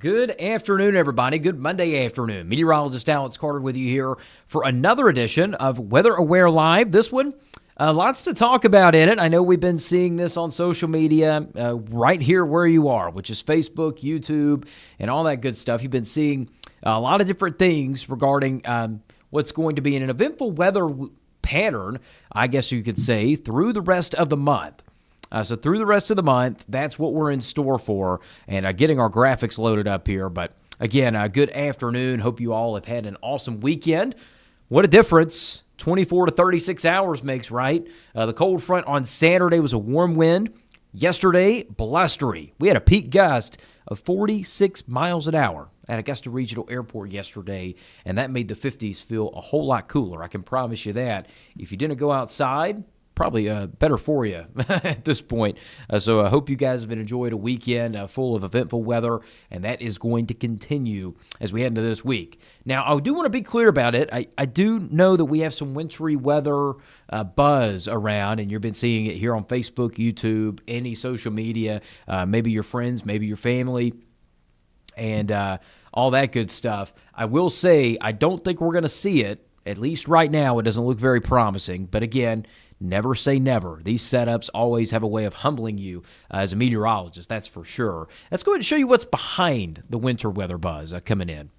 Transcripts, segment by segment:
Good afternoon, everybody. Good Monday afternoon. Meteorologist Alex Carter with you here for another edition of Weather Aware Live. This one, lots to talk about in it. I know we've been seeing this on social media right here where you are, which is Facebook, YouTube, and all that good stuff. You've been seeing a lot of different things regarding what's going to be in an eventful weather pattern, I guess you could say, through the rest of the month. So through the rest of the month, that's what we're in store for, and getting our graphics loaded up here. But again, good afternoon. Hope you all have had an awesome weekend. What a difference 24 to 36 hours makes, right? The cold front on Saturday was a warm wind. Yesterday, blustery. We had a peak gust of 46 miles an hour at Augusta Regional Airport yesterday, and that made the 50s feel a whole lot cooler. I can promise you that. If you didn't go outside, probably better for you at this point. So I hope you guys have enjoyed a weekend full of eventful weather, and that is going to continue as we head into this week. Now, I do want to be clear about it. I do know that we have some wintry weather buzz around, and you've been seeing it here on Facebook, YouTube, any social media, maybe your friends, maybe your family, and all that good stuff. I will say I don't think we're going to see it. At least right now, it doesn't look very promising. But again, never say never. These setups always have a way of humbling you as a meteorologist, that's for sure. Let's go ahead and show you what's behind the winter weather buzz coming in.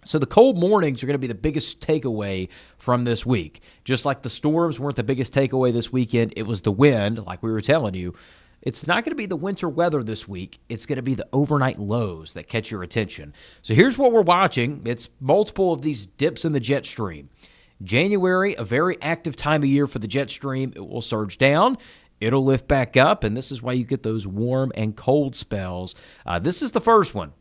So the cold mornings are going to be the biggest takeaway from this week. Just like the storms weren't the biggest takeaway this weekend, it was the wind, like we were telling you. It's not going to be the winter weather this week. It's going to be the overnight lows that catch your attention. So here's what we're watching. It's multiple of these dips in the jet stream. January, a very active time of year for the jet stream. It will surge down. It'll lift back up, and this is why you get those warm and cold spells. This is the first one,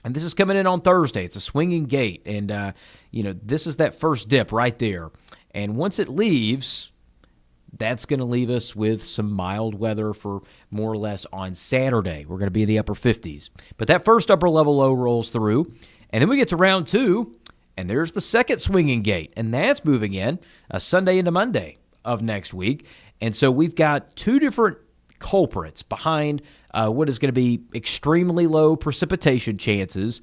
and this is coming in on Thursday. It's a swinging gate, and, this is that first dip right there. And once it leaves, that's going to leave us with some mild weather for more or less on Saturday. We're going to be in the upper 50s. But that first upper level low rolls through, and then we get to round two, and there's the second swinging gate, and that's moving in Sunday into Monday of next week. And so we've got two different culprits behind what is going to be extremely low precipitation chances,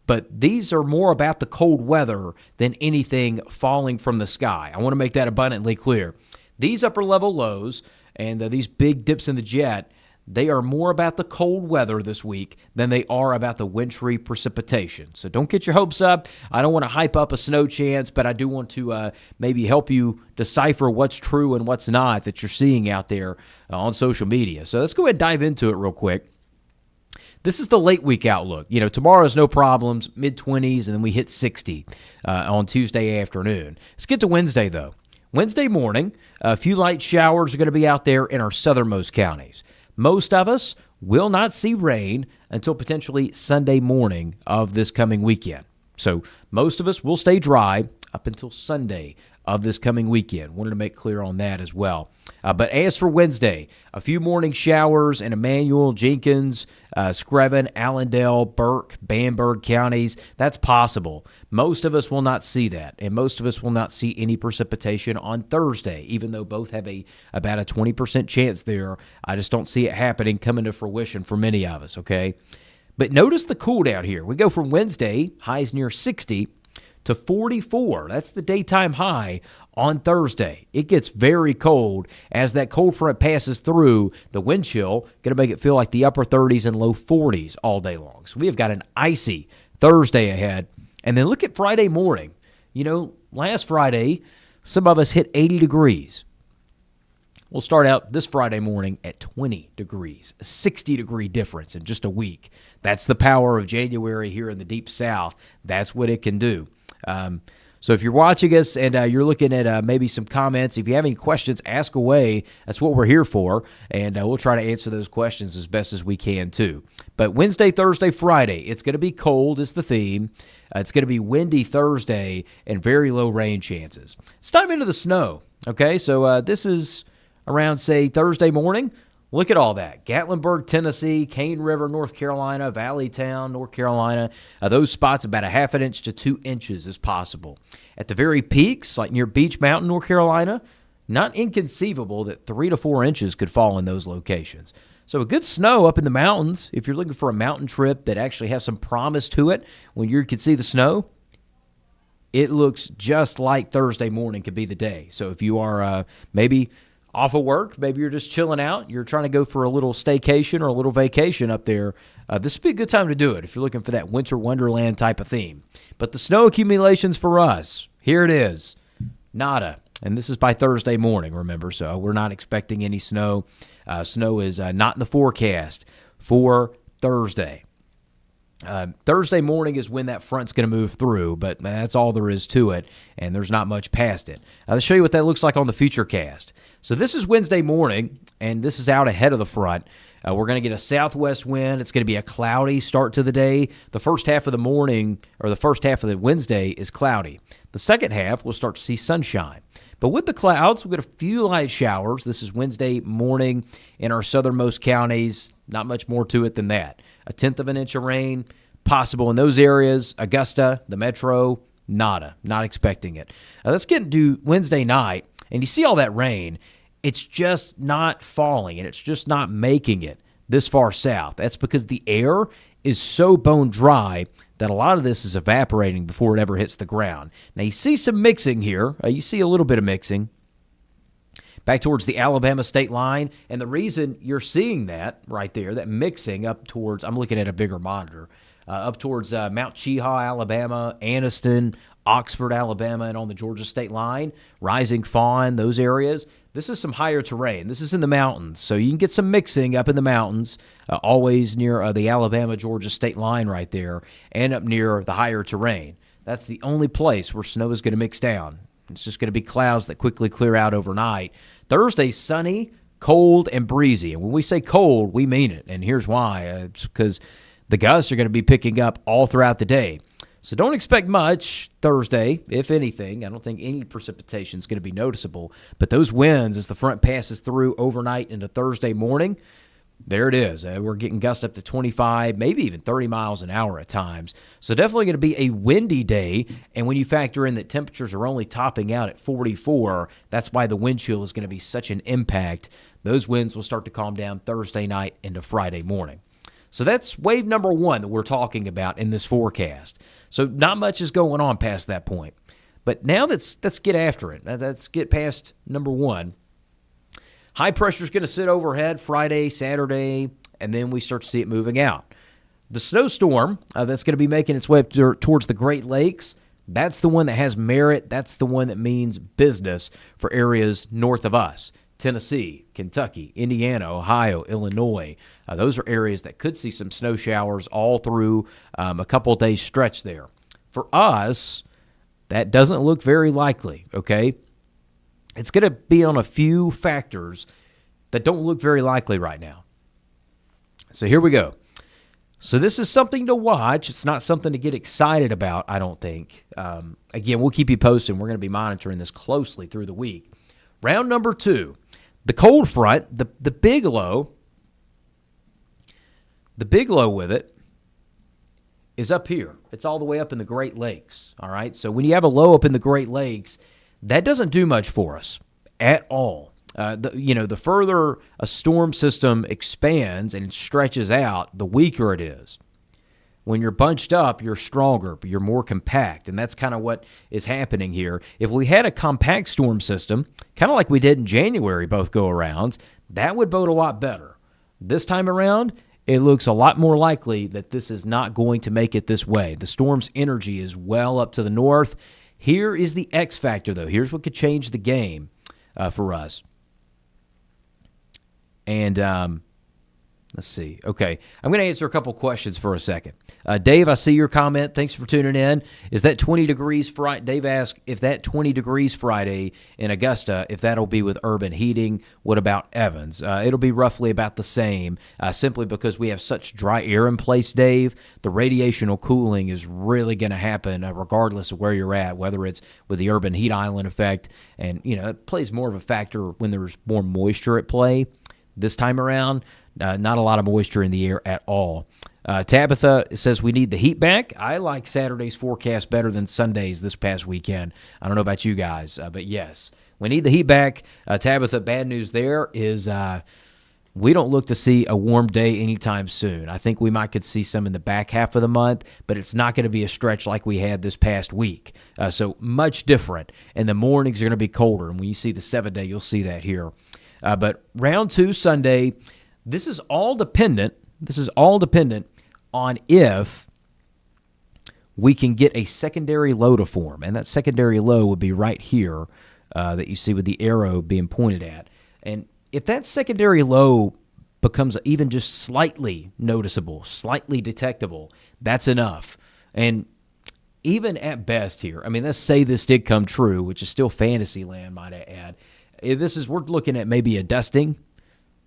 but these are more about the cold weather than anything falling from the sky. I want to make that abundantly clear. These upper level lows and these big dips in the jet, they are more about the cold weather this week than they are about the wintry precipitation. So don't get your hopes up. I don't want to hype up a snow chance, but I do want to maybe help you decipher what's true and what's not that you're seeing out there on social media. So let's go ahead and dive into it real quick. This is the late week outlook. Tomorrow's no problems, mid-20s, and then we hit 60 on Tuesday afternoon. Let's get to Wednesday, though. Wednesday morning, a few light showers are going to be out there in our southernmost counties. Most of us will not see rain until potentially Sunday morning of this coming weekend. So most of us will stay dry up until Sunday of this coming weekend. Wanted to make clear on that as well. But as for Wednesday, a few morning showers in Emmanuel, Jenkins, Screven, Allendale, Burke, Bamberg counties. That's possible. Most of us will not see that, and most of us will not see any precipitation on Thursday, even though both have about a 20% chance there. I just don't see it happening, coming to fruition for many of us, okay? But notice the cool down here. We go from Wednesday, highs near 60, to 44. That's the daytime high on Thursday. It gets very cold as that cold front passes through. The wind chill going to make it feel like the upper 30s and low 40s all day long. So we have got an icy Thursday ahead. And then look at Friday morning. Last Friday, some of us hit 80 degrees. We'll start out this Friday morning at 20 degrees, a 60-degree difference in just a week. That's the power of January here in the Deep South. That's what it can do. So if you're watching us and you're looking at maybe some comments, if you have any questions, ask away. That's what we're here for, and we'll try to answer those questions as best as we can too. But Wednesday, Thursday, Friday, it's going to be cold is the theme. It's going to be windy Thursday and very low rain chances. It's time into the snow, okay? So this is around, say, Thursday morning. Look at all that. Gatlinburg, Tennessee, Cane River, North Carolina, Valleytown, North Carolina. Those spots, about a half an inch to 2 inches is possible. At the very peaks, like near Beach Mountain, North Carolina, not inconceivable that 3 to 4 inches could fall in those locations. So a good snow up in the mountains. If you're looking for a mountain trip that actually has some promise to it, when you could see the snow, it looks just like Thursday morning could be the day. So if you are maybe off of work, maybe you're just chilling out, you're trying to go for a little staycation or a little vacation up there, this would be a good time to do it if you're looking for that winter wonderland type of theme. But the snow accumulations for us, here it is, nada. And this is by Thursday morning, remember, so we're not expecting any snow. Snow is not in the forecast for Thursday. Thursday morning is when that front's going to move through, but that's all there is to it, and there's not much past it. Let's show you what that looks like on the Futurecast. So this is Wednesday morning, and this is out ahead of the front. We're going to get a southwest wind. It's going to be a cloudy start to the day. The first half of the morning, or the first half of the Wednesday, is cloudy. The second half, we'll start to see sunshine. But with the clouds, we'll get a few light showers. This is Wednesday morning in our southernmost counties. Not much more to it than that. 1/10 of an inch of rain possible in those areas. Augusta, the metro, nada. Not expecting it. Let's get into Wednesday night, and you see all that rain. It's just not falling, and it's just not making it this far south. That's because the air is so bone dry that a lot of this is evaporating before it ever hits the ground. Now, you see some mixing here. You see a little bit of mixing back towards the Alabama state line. And the reason you're seeing that right there, that mixing up towards, I'm looking at a bigger monitor, up towards Mount Cheaha, Alabama, Anniston, Oxford, Alabama, and on the Georgia state line, Rising Fawn, those areas. This is some higher terrain. This is in the mountains, so you can get some mixing up in the mountains, always near the Alabama-Georgia state line right there, and up near the higher terrain. That's the only place where snow is going to mix down. It's just going to be clouds that quickly clear out overnight. Thursday, sunny, cold, and breezy. And when we say cold, we mean it, and here's why. It's because the gusts are going to be picking up all throughout the day. So don't expect much Thursday, if anything. I don't think any precipitation is going to be noticeable. But those winds, as the front passes through overnight into Thursday morning, there it is. We're getting gusts up to 25, maybe even 30 miles an hour at times. So definitely going to be a windy day. And when you factor in that temperatures are only topping out at 44, that's why the wind chill is going to be such an impact. Those winds will start to calm down Thursday night into Friday morning. So that's wave number one that we're talking about in this forecast. So not much is going on past that point. But now let's get after it. Let's get past number one. High pressure is going to sit overhead Friday, Saturday, and then we start to see it moving out. The snowstorm that's going to be making its way towards the Great Lakes, that's the one that has merit. That's the one that means business for areas north of us. Tennessee, Kentucky, Indiana, Ohio, Illinois. Those are areas that could see some snow showers all through a couple of days stretch there. For us, that doesn't look very likely, okay? It's going to be on a few factors that don't look very likely right now. So here we go. So this is something to watch. It's not something to get excited about, I don't think. Again, we'll keep you posted. We're going to be monitoring this closely through the week. Round number two. The cold front, the big low with it is up here. It's all the way up in the Great Lakes, all right? So when you have a low up in the Great Lakes, that doesn't do much for us at all. The further a storm system expands and it stretches out, the weaker it is. When you're bunched up, you're stronger, but you're more compact, and that's kind of what is happening here. If we had a compact storm system, kind of like we did in January both go-arounds, that would bode a lot better. This time around, it looks a lot more likely that this is not going to make it this way. The storm's energy is well up to the north. Here is the X factor, though. Here's what could change the game for us. And let's see. Okay. I'm going to answer a couple questions for a second. Dave, I see your comment. Thanks for tuning in. Is that 20 degrees Friday? Dave asked if that 20 degrees Friday in Augusta, if that'll be with urban heating. What about Evans? It'll be roughly about the same, simply because we have such dry air in place, Dave. The radiational cooling is really going to happen regardless of where you're at, whether it's with the urban heat island effect. And, it plays more of a factor when there's more moisture at play. This time around, not a lot of moisture in the air at all. Tabitha says we need the heat back. I like Saturday's forecast better than Sunday's this past weekend. I don't know about you guys, but yes, we need the heat back. Tabitha, bad news there is we don't look to see a warm day anytime soon. I think we might could see some in the back half of the month, but it's not going to be a stretch like we had this past week. So much different. And the mornings are going to be colder. And when you see the 7-day, you'll see that here. But round 2 Sunday, this is all dependent on if we can get a secondary low to form. And that secondary low would be right here that you see with the arrow being pointed at. And if that secondary low becomes even just slightly noticeable, slightly detectable, that's enough. And even at best here, I mean, let's say this did come true, which is still fantasy land, might I add. We're looking at maybe a dusting,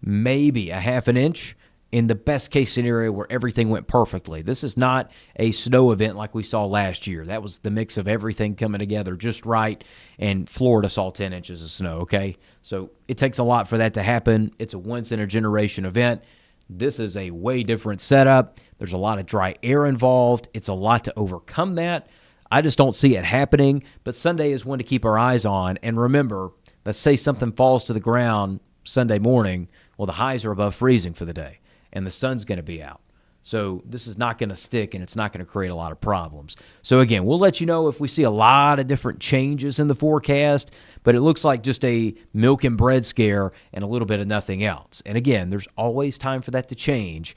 maybe a half an inch in the best case scenario where everything went perfectly. This is not a snow event like we saw last year. That was the mix of everything coming together just right, and Florida saw 10 inches of snow, okay? So it takes a lot for that to happen. It's a once-in-a-generation event. This is a way different setup. There's a lot of dry air involved. It's a lot to overcome that. I just don't see it happening, but Sunday is one to keep our eyes on. And remember, let's say something falls to the ground Sunday morning. Well, the highs are above freezing for the day, and the sun's going to be out. So this is not going to stick, and it's not going to create a lot of problems. So, again, we'll let you know if we see a lot of different changes in the forecast, but it looks like just a milk and bread scare and a little bit of nothing else. And, again, there's always time for that to change.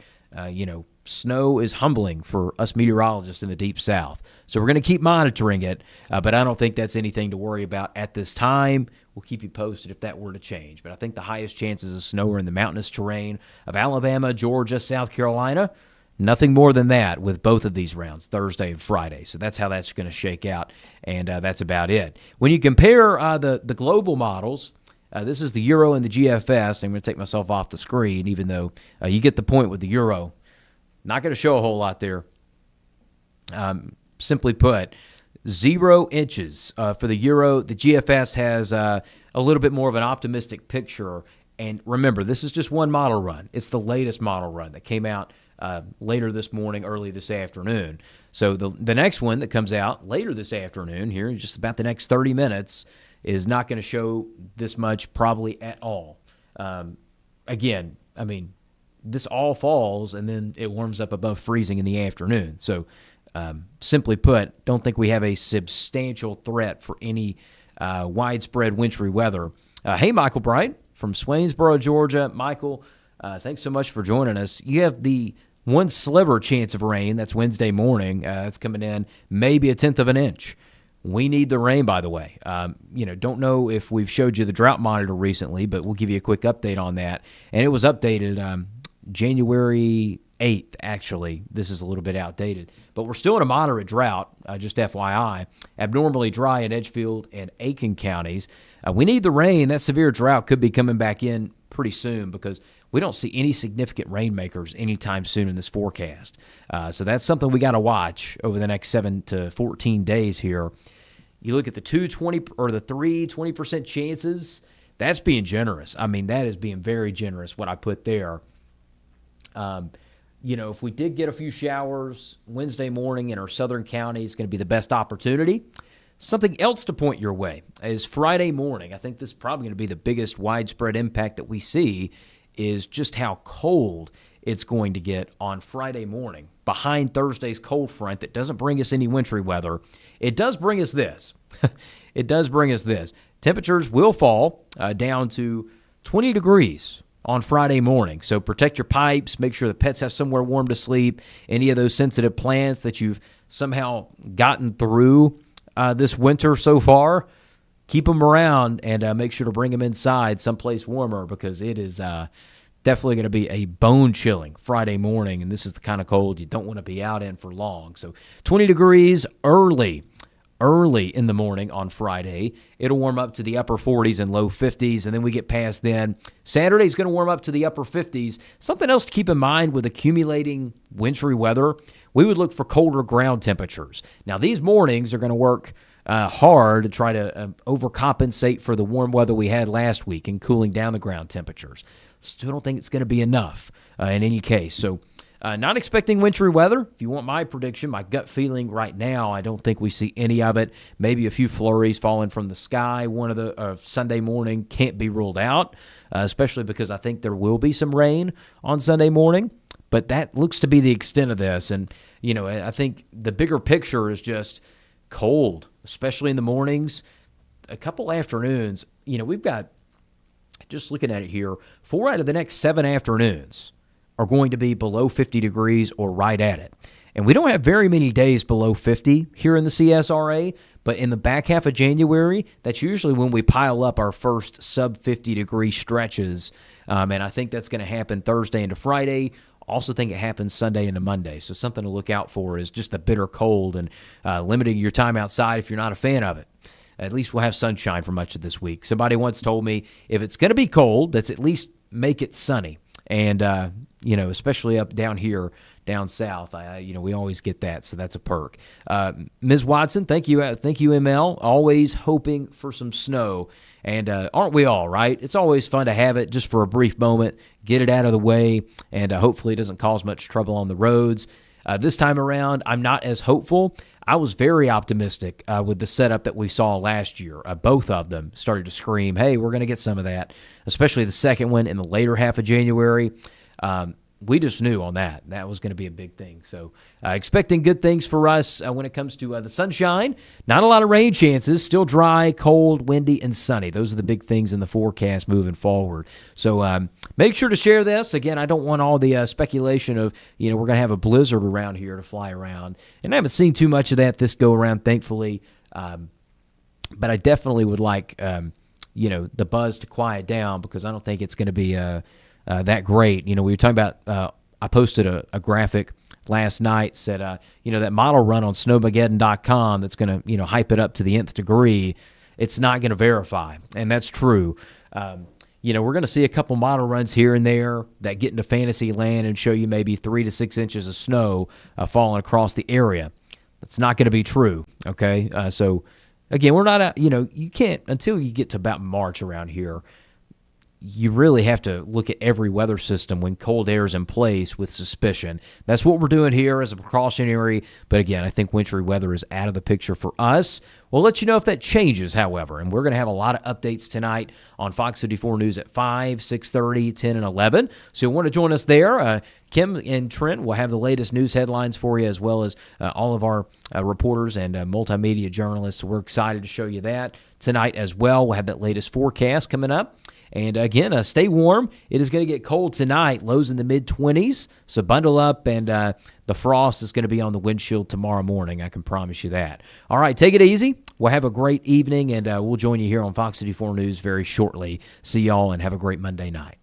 Snow is humbling for us meteorologists in the Deep South. So we're going to keep monitoring it, but I don't think that's anything to worry about at this time. We'll keep you posted if that were to change. But I think the highest chances of snow are in the mountainous terrain of Alabama, Georgia, South Carolina. Nothing more than that with both of these rounds, Thursday and Friday. So that's how that's going to shake out, and that's about it. When you compare the global models, this is the Euro and the GFS. I'm going to take myself off the screen, even though you get the point with the Euro. Not going to show a whole lot there. Simply put, 0 inches for the Euro. The GFS has a little bit more of an optimistic picture. And remember, this is just one model run. It's the latest model run that came out later this morning, early this afternoon. So the next one that comes out later this afternoon, here in just about the next 30 minutes, is not going to show this much probably at all. Again, I mean, this all falls, and then it warms up above freezing in the afternoon. So simply put, don't think we have a substantial threat for any widespread wintry weather. Hey, Michael Bright from Swainsboro, Georgia. Michael, thanks so much for joining us. You have the one sliver chance of rain. That's Wednesday morning. That's coming in maybe 1/10 of an inch. We need the rain, by the way. Don't know if we've showed you the drought monitor recently, but we'll give you a quick update on that. And it was updated January 8th, actually. This is a little bit outdated. But we're still in a moderate drought, just FYI. Abnormally dry in Edgefield and Aiken counties. We need the rain. That severe drought could be coming back in pretty soon because we don't see any significant rainmakers anytime soon in this forecast. So that's something we got to watch over the next 7 to 14 days here. You look at the 20% chances, that's being generous. I mean, that is being very generous, what I put there. If we did get a few showers Wednesday morning in our southern county, it's going to be the best opportunity. Something else to point your way is Friday morning. I think this is probably going to be the biggest widespread impact that we see is just how cold it's going to get on Friday morning behind Thursday's cold front that doesn't bring us any wintry weather. It does bring us this. Temperatures will fall down to 20 degrees on Friday morning. So protect your pipes. Make sure the pets have somewhere warm to sleep. Any of those sensitive plants that you've somehow gotten through this winter so far, keep them around and make sure to bring them inside someplace warmer because it is definitely going to be a bone-chilling Friday morning, and this is the kind of cold you don't want to be out in for long. So 20 degrees early in the morning on Friday. It'll warm up to the upper 40s and low 50s, and then we get past then. Saturday's going to warm up to the upper 50s. Something else to keep in mind with accumulating wintry weather, we would look for colder ground temperatures. Now, these mornings are going to work hard to try to overcompensate for the warm weather we had last week and cooling down the ground temperatures. Still don't think it's going to be enough in any case. So Not expecting wintry weather. If you want my prediction, my gut feeling right now, I don't think we see any of it. Maybe a few flurries falling from the sky. One of the Sunday morning can't be ruled out, especially because I think there will be some rain on Sunday morning. But that looks to be the extent of this. And, I think the bigger picture is just cold, especially in the mornings. A couple afternoons, we've got, just looking at it here, 4 out of the next 7 afternoons are going to be below 50 degrees or right at it. And we don't have very many days below 50 here in the CSRA, but in the back half of January, that's usually when we pile up our first sub-50 degree stretches. And I think that's going to happen Thursday into Friday. Also think it happens Sunday into Monday. So something to look out for is just the bitter cold and limiting your time outside if you're not a fan of it. At least we'll have sunshine for much of this week. Somebody once told me, if it's going to be cold, let's at least make it sunny. And, especially up down here, down south, we always get that. So that's a perk. Ms. Watson, thank you, ML. Always hoping for some snow. And aren't we all, right? It's always fun to have it just for a brief moment, get it out of the way, and hopefully it doesn't cause much trouble on the roads. This time around, I'm not as hopeful. I was very optimistic with the setup that we saw last year. Both of them started to scream, hey, we're going to get some of that, especially the second one in the later half of January. We just knew on that. That was going to be a big thing. So expecting good things for us when it comes to the sunshine. Not a lot of rain chances. Still dry, cold, windy, and sunny. Those are the big things in the forecast moving forward. So make sure to share this. Again, I don't want all the speculation of, we're going to have a blizzard around here to fly around. And I haven't seen too much of that this go around, thankfully. But I definitely would like, the buzz to quiet down because I don't think it's going to be that great. We were talking about, I posted a graphic last night, said, that model run on snowmageddon.com that's going to, hype it up to the nth degree. It's not going to verify. And that's true. We're going to see a couple model runs here and there that get into fantasy land and show you maybe 3 to 6 inches of snow falling across the area. That's not going to be true. Okay. So again, we're not, you can't, until you get to about March around here, you really have to look at every weather system when cold air is in place with suspicion. That's what we're doing here as a precautionary. But again, I think wintry weather is out of the picture for us. We'll let you know if that changes, however. And we're going to have a lot of updates tonight on Fox 54 News at 5, 6:30, 10, and 11. So you'll want to join us there. Kim and Trent will have the latest news headlines for you, as well as all of our reporters and multimedia journalists. So we're excited to show you that tonight as well. We'll have that latest forecast coming up. And again, stay warm. It is going to get cold tonight, lows in the mid-20s. So bundle up, and the frost is going to be on the windshield tomorrow morning. I can promise you that. All right, take it easy. We'll have a great evening, and we'll join you here on Fox 54 News very shortly. See y'all, and have a great Monday night.